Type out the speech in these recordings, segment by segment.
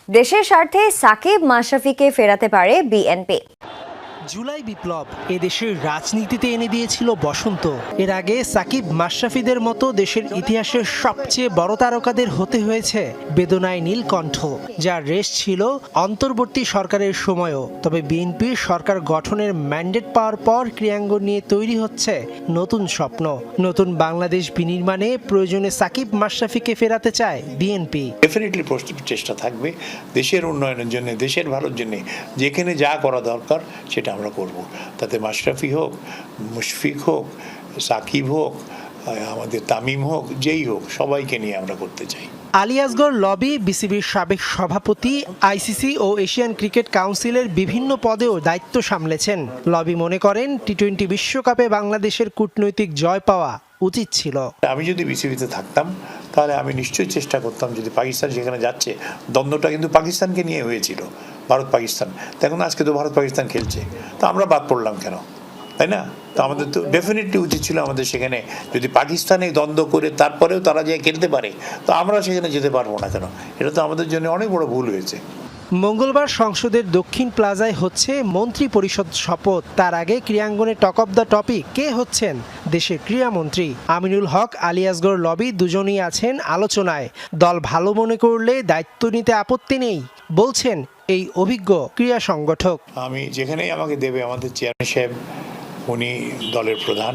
দেশের স্বার্থে সাকিব মাশরাফিকে ফেরাতে পারে বিএনপি। জুলাই বিপ্লব এদেশের রাজনীতিতে এনে দিয়েছিল বসন্ত। এর আগে সাকিব মাশরাফিদের মতো দেশের ইতিহাসের সবচেয়ে বড় তারকাদের হতে হয়েছে বেদনায় নীলকণ্ঠ, যার রেশ ছিল অন্তর্বর্তী সরকারের সময়ও। তবে বিএনপির সরকার গঠনের ম্যান্ডেট পাওয়ার পর ক্রিয়াঙ্গন নিয়ে তৈরি হচ্ছে নতুন স্বপ্ন। নতুন বাংলাদেশ বিনির্মাণে প্রয়োজনে সাকিব মাশরাফিকে ফেরাতে চায় বিএনপি। ডেফিনেটলি চেষ্টা থাকবে দেশের উন্নয়নের জন্য, দেশের ভালোর জন্য যেখানে যা করা দরকার সেটা আমরা করব। তাতে মাশরাফি হোক, মুশফিক হোক, সাকিব হোক, আমাদের তামিম হোক, যেই হোক, সবাইকে নিয়ে আমরা করতে চাই। আলী আসগর লবি বিসিবির সাবেক সভাপতি, আইসিসি ও এশিয়ান ক্রিকেট কাউন্সিলের বিভিন্ন পদেও দায়িত্ব সামলেছেন। লবি মনে করেন টি-20 বিশ্বকাপে বাংলাদেশের কূটনৈতিক জয় পাওয়া উচিত ছিল। আমি যদি বিসিবিতে থাকতাম তাহলে আমি নিশ্চয়ই চেষ্টা করতাম, যদি পাকিস্তান যেখানে যাচ্ছে, দ্বন্দ্বটা কিন্তু পাকিস্তানকে নিয়ে হয়েছিল, ভারত পাকিস্তান। এখন আজকে তো ভারত পাকিস্তান খেলছে, তো আমরা বাদ পড়লাম কেন, তাই না? তো আমাদের তো ডেফিনেটলি উচিত ছিল আমাদের সেখানে, যদি পাকিস্তানে দ্বন্দ্ব করে তারপরেও তারা যে খেলতে পারে, তো আমরা সেখানে যেতে পারবো না কেন? এটা তো আমাদের জন্য অনেক বড় ভুল হয়েছে। মঙ্গলবার সংসদের দক্ষিণ প্লাজায় হচ্ছে মন্ত্রী পরিষদ শপথ। তার আগে ক্রীড়াঙ্গনে টক অব দ্য টপিক কে হচ্ছেন দেশের ক্রীড়ামন্ত্রী আমিনুল হক, আলী আসগর লবি দুজনেই আছেন আলোচনায়। দল ভালো মনে করলে দায়িত্ব নিতে আপত্তি নেই বলছেন এই অভিজ্ঞ ক্রীড়া সংগঠক। আমি যেখানেই আমাকে দেবে, আমাদের চেয়ারম্যান সাহেব উনি দলের প্রধান,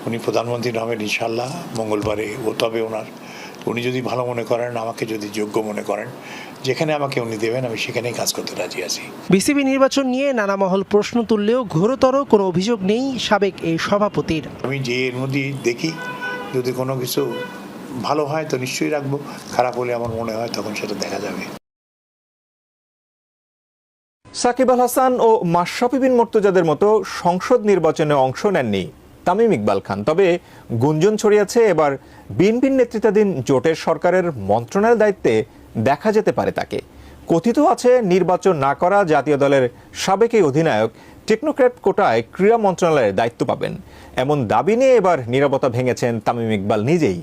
উনি প্রধানমন্ত্রী হবেন ইনশাল্লাহ মঙ্গলবারে। তবে উনি যদি ভালো মনে করেন, আমাকে যদি যোগ্য মনে করেন, যেখানে আমাকে উনি দেবেন আমি সেখানেই কাজ করতে রাজি আছি। বিসিবি নির্বাচন নিয়ে নানা মহল প্রশ্ন তুললেও ঘোরতর কোনো অভিযোগ নেই সাবেক এই সভাপতির। আমি যে এর মধ্যে দেখি, যদি কোনো কিছু ভালো হয় তো নিশ্চয়ই রাখবো, খারাপ হলে আমার মনে হয় তখন সেটা দেখা যাবে। সাকিব আল হাসান ও মাশরাফি বিন মুর্তজাদের মতো সংসদ নির্বাচনে অংশ নেননি তামিম ইকবাল খান। তবে গুঞ্জন ছড়িয়েছে এবার বিএনপির নেতৃত্বাধীন জোটের সরকারের মন্ত্রণালয়ের দায়িত্বে দেখা যেতে পারে তাকে। কথিত আছে নির্বাচন না করা জাতীয় দলের সাবেক এই অধিনায়ক টেকনোক্র্যাট কোটায় ক্রীড়া মন্ত্রণালয়ের দায়িত্ব পাবেন, এমন দাবি নিয়ে এবার নীরবতা ভেঙেছেন তামিম ইকবাল নিজেই।